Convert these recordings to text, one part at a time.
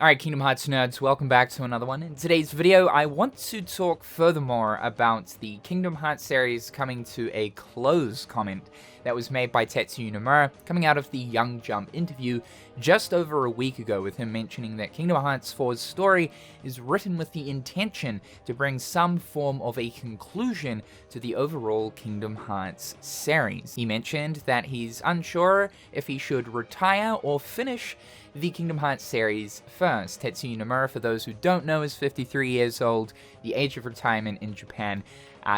Alright, Kingdom Hearts nerds, welcome back to another one. In today's video, I want to talk furthermore about the Kingdom Hearts series coming to a close comment that was made by Tetsuya Nomura, coming out of the Young Jump interview just over a week ago, with him mentioning that Kingdom Hearts 4's story is written with the intention to bring some form of a conclusion to the overall Kingdom Hearts series. He mentioned that he's unsure if he should retire or finish the Kingdom Hearts series first. Tetsuya Nomura, for those who don't know, is 53 years old. The age of retirement in Japan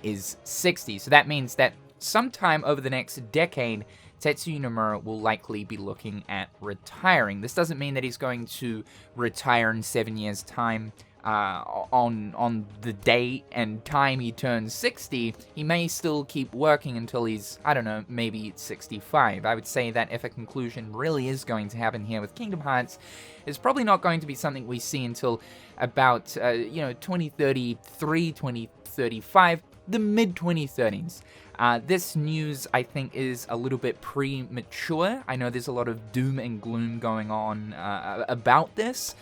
is 60. So that means that sometime over the next decade, Tetsuya Nomura will likely be looking at retiring. This doesn't mean that he's going to retire in 7 years' time. On the date and time he turns 60, he may still keep working until he's, I don't know, maybe 65. I would say that if a conclusion really is going to happen here with Kingdom Hearts, it's probably not going to be something we see until about, 2033, 2035, the mid-2030s. This news, I think, is a little bit premature. I know there's a lot of doom and gloom going on about this.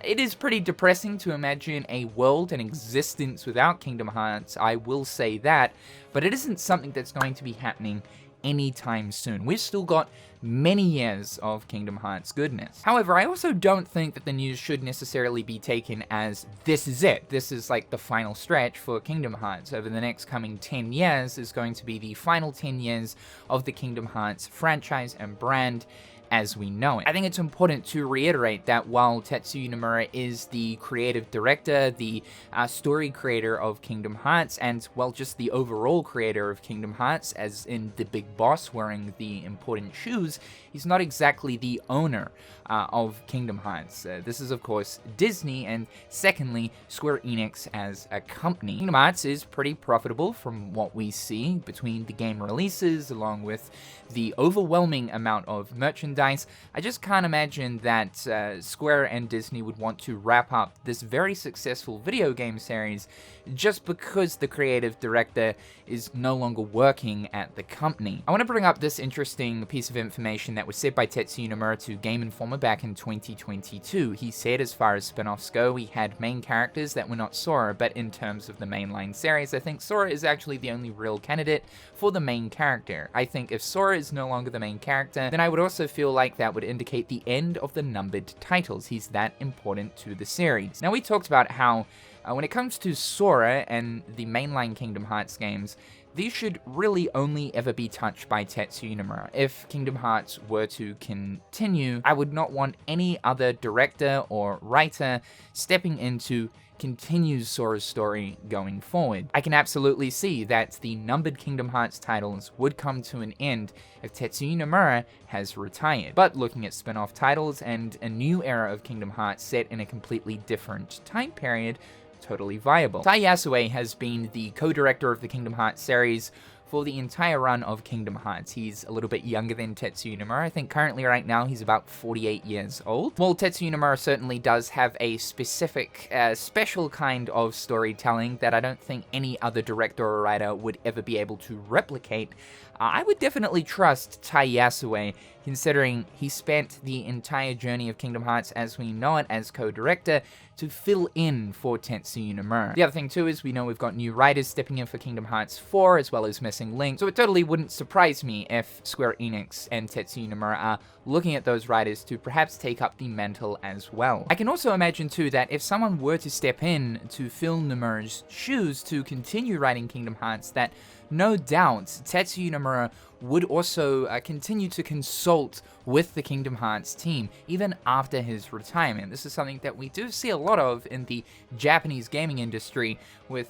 It is pretty depressing to imagine a world and existence without Kingdom Hearts, I will say that, but it isn't something that's going to be happening anytime soon. We've still got many years of Kingdom Hearts goodness. However, I also don't think that the news should necessarily be taken as this is it. This is like the final stretch for Kingdom Hearts. Over the next coming 10 years is going to be the final 10 years of the Kingdom Hearts franchise and brand as we know it. I think it's important to reiterate that while Tetsuya Nomura is the creative director, the story creator of Kingdom Hearts, and, well, just the overall creator of Kingdom Hearts, as in the big boss wearing the important shoes, he's not exactly the owner of Kingdom Hearts. This is, of course, Disney, and secondly, Square Enix as a company. Kingdom Hearts is pretty profitable from what we see between the game releases, along with the overwhelming amount of merchandise. I just can't imagine that Square and Disney would want to wrap up this very successful video game series just because the creative director is no longer working at the company. I want to bring up this interesting piece of information that was said by Tetsuya Nomura to Game Informer back in 2022. He said, as far as spin-offs go, we had main characters that were not Sora, but in terms of the mainline series, I think Sora is actually the only real candidate for the main character. I think if Sora is no longer the main character, then I would also feel like that would indicate the end of the numbered titles. He's that important to the series. Now, we talked about how when it comes to Sora and the mainline Kingdom Hearts games, these should really only ever be touched by Tetsuya Nomura. If Kingdom Hearts were to continue, I would not want any other director or writer stepping in to continue Sora's story going forward. I can absolutely see that the numbered Kingdom Hearts titles would come to an end if Tetsuya Nomura has retired. But looking at spin-off titles and a new era of Kingdom Hearts set in a completely different time period, totally viable. Tai Yasue has been the co-director of the Kingdom Hearts series for the entire run of Kingdom Hearts. He's a little bit younger than Tetsuya Nomura. I think currently right now he's about 48 years old. While Tetsuya Nomura certainly does have a specific, special kind of storytelling that I don't think any other director or writer would ever be able to replicate, I would definitely trust Tai Yasue, considering he spent the entire journey of Kingdom Hearts as we know it as co-director to fill in for Tetsuya Nomura. The other thing too is we know we've got new writers stepping in for Kingdom Hearts 4 as well as Missing Link, so it totally wouldn't surprise me if Square Enix and Tetsuya Nomura are looking at those writers to perhaps take up the mantle as well. I can also imagine too that if someone were to step in to fill Nomura's shoes to continue writing Kingdom Hearts, that no doubt Tetsuya Nomura would also continue to consult with the Kingdom Hearts team, even after his retirement. This is something that we do see a lot of in the Japanese gaming industry, with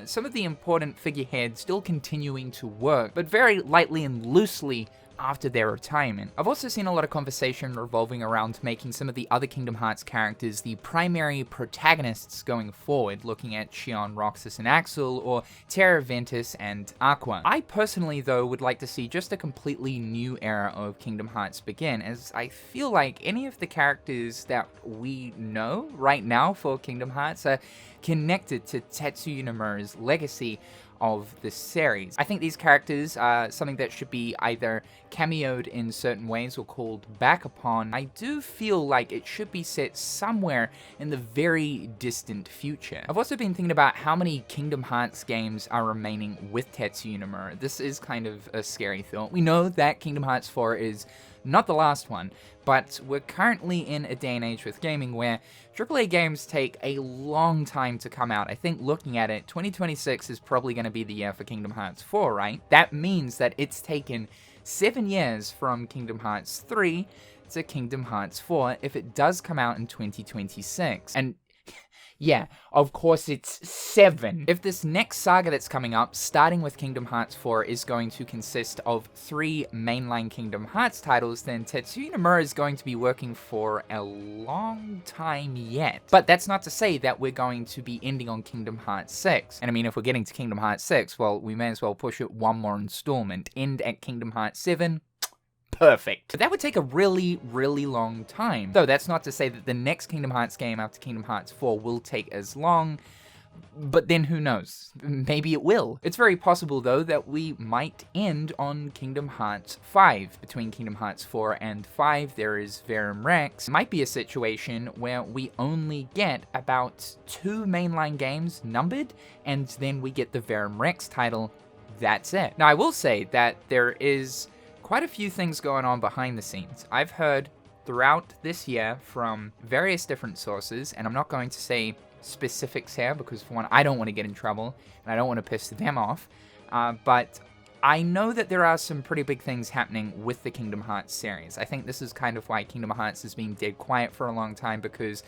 some of the important figureheads still continuing to work, but very lightly and loosely after their retirement. I've also seen a lot of conversation revolving around making some of the other Kingdom Hearts characters the primary protagonists going forward, looking at Xion, Roxas, and Axel, or Terra, Ventus, and Aqua. I personally, though, would like to see just a completely new era of Kingdom Hearts begin, as I feel like any of the characters that we know right now for Kingdom Hearts are connected to Tetsuya Nomura's legacy of this series. I think these characters are something that should be either cameoed in certain ways or called back upon. I do feel like it should be set somewhere in the very distant future. I've also been thinking about how many Kingdom Hearts games are remaining with Tetsuya Nomura. This is kind of a scary thought. We know that Kingdom Hearts 4 is not the last one, but we're currently in a day and age with gaming where AAA games take a long time to come out. I think looking at it, 2026 is probably going to be the year for Kingdom Hearts 4, right? That means that it's taken 7 years from Kingdom Hearts 3 to Kingdom Hearts 4 if it does come out in 2026. And yeah, of course it's 7. If this next saga that's coming up, starting with Kingdom Hearts 4, is going to consist of 3 mainline Kingdom Hearts titles, then Tetsuya Nomura is going to be working for a long time yet. But that's not to say that we're going to be ending on Kingdom Hearts 6. And I mean, if we're getting to Kingdom Hearts 6, well, we may as well push it one more installment. End at Kingdom Hearts 7. Perfect. But that would take a really, really long time. Though that's not to say that the next Kingdom Hearts game after Kingdom Hearts 4 will take as long, but then who knows? Maybe it will. It's very possible, though, that we might end on Kingdom Hearts 5. Between Kingdom Hearts 4 and 5, there is Verum Rex. It might be a situation where we only get about 2 mainline games numbered, and then we get the Verum Rex title. That's it. Now, I will say that there is quite a few things going on behind the scenes. I've heard throughout this year from various different sources, and I'm not going to say specifics here because, for one, I don't want to get in trouble and I don't want to piss them off, but I know that there are some pretty big things happening with the Kingdom Hearts series. I think this is kind of why Kingdom Hearts has been dead quiet for a long time, because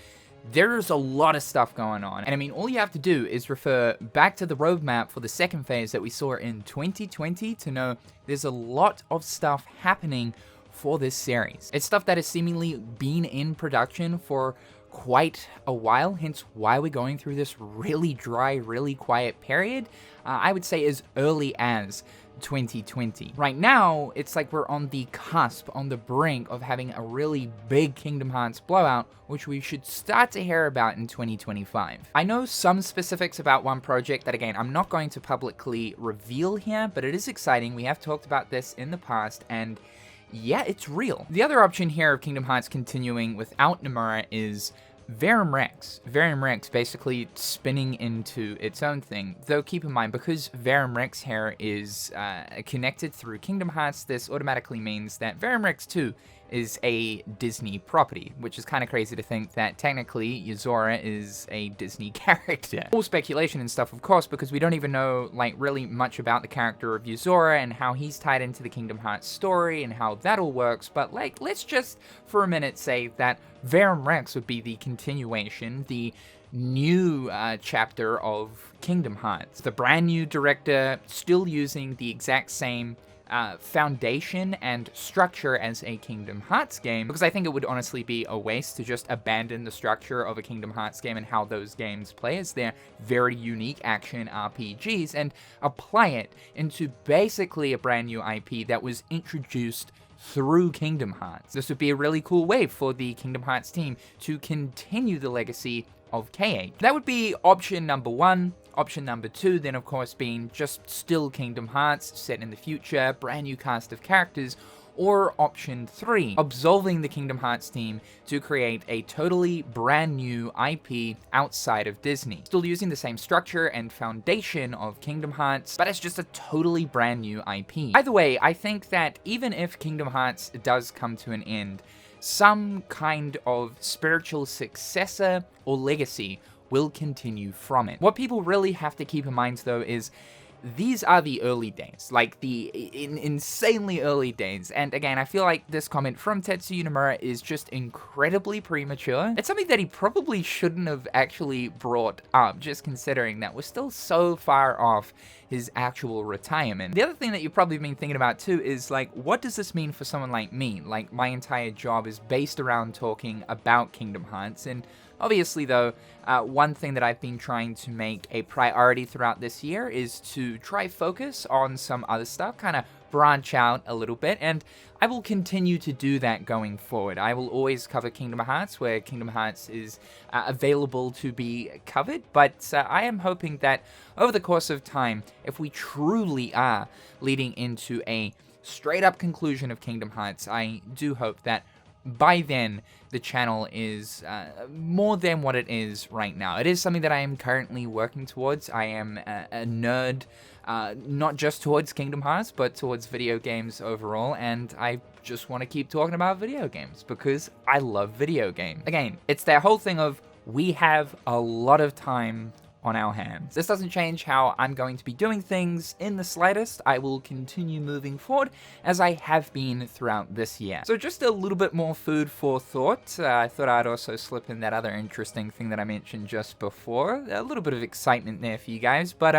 there's a lot of stuff going on. And I mean, all you have to do is refer back to the roadmap for the second phase that we saw in 2020 to know there's a lot of stuff happening for this series. It's stuff that has seemingly been in production for quite a while, hence why we're going through this really dry, really quiet period. I would say as early as 2020. Right now, it's like we're on the cusp, on the brink of having a really big Kingdom Hearts blowout, which we should start to hear about in 2025. I know some specifics about one project that, again, I'm not going to publicly reveal here, but it is exciting. We have talked about this in the past, and yeah, it's real. The other option here of Kingdom Hearts continuing without Nomura is Verum Rex. Verum Rex basically spinning into its own thing. Though keep in mind, because Verum Rex here is connected through Kingdom Hearts, this automatically means that Verum Rex 2 is a Disney property, which is kind of crazy to think that technically Sora is a Disney character. All speculation and stuff, of course, because we don't even know like really much about the character of Sora and how he's tied into the Kingdom Hearts story and how that all works, but like, let's just for a minute say that Verum Rex would be the continuation, the new chapter of Kingdom Hearts. The brand new director, still using the exact same foundation and structure as a Kingdom Hearts game, because I think it would honestly be a waste to just abandon the structure of a Kingdom Hearts game and how those games play as their very unique action RPGs and apply it into basically a brand new IP that was introduced through Kingdom Hearts. This would be a really cool way for the Kingdom Hearts team to continue the legacy of K8. That would be option number 1. Option number 2, then of course, being just still Kingdom Hearts, set in the future, brand new cast of characters. Or option 3, absolving the Kingdom Hearts team to create a totally brand new IP outside of Disney. Still using the same structure and foundation of Kingdom Hearts, but it's just a totally brand new IP. Either way, I think that even if Kingdom Hearts does come to an end, some kind of spiritual successor or legacy will continue from it. What people really have to keep in mind, though, is these are the early days, like the insanely early days. And again, I feel like this comment from Tetsuya Nomura is just incredibly premature. It's something that he probably shouldn't have actually brought up, just considering that we're still so far off his actual retirement. The other thing that you've probably been thinking about too is like, what does this mean for someone like me? Like, my entire job is based around talking about Kingdom Hearts, and obviously though, one thing that I've been trying to make a priority throughout this year is to try focus on some other stuff, kind of branch out a little bit, and I will continue to do that going forward. I will always cover Kingdom Hearts where Kingdom Hearts is available to be covered, but I am hoping that over the course of time, if we truly are leading into a straight-up conclusion of Kingdom Hearts, I do hope that by then the channel is more than what it is right now. It is something that I am currently working towards. I am a nerd, not just towards Kingdom Hearts, but towards video games overall, and I just want to keep talking about video games because I love video games. Again, it's that whole thing of we have a lot of time on our hands. This doesn't change how I'm going to be doing things in the slightest. I will continue moving forward as I have been throughout this year. So just a little bit more food for thought. I thought I'd also slip in that other interesting thing that I mentioned just before. A little bit of excitement there for you guys. But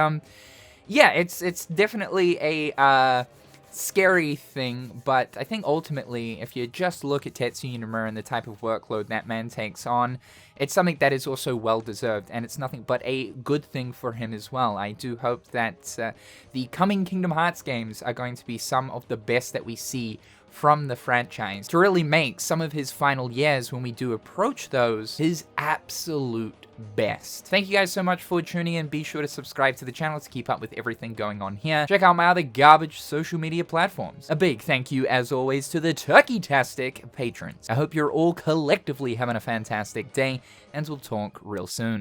yeah, it's definitely a scary thing, but I think ultimately, if you just look at Tetsuya Nomura and the type of workload that man takes on, it's something that is also well-deserved, and it's nothing but a good thing for him as well. I do hope that the coming Kingdom Hearts games are going to be some of the best that we see from the franchise, to really make some of his final years, when we do approach those, his absolute best. Thank you guys so much for tuning in. Be sure to subscribe to the channel to keep up with everything going on here. Check out my other garbage social media platforms. A big thank you, as always, to the Turkey-tastic patrons. I hope you're all collectively having a fantastic day, and we'll talk real soon.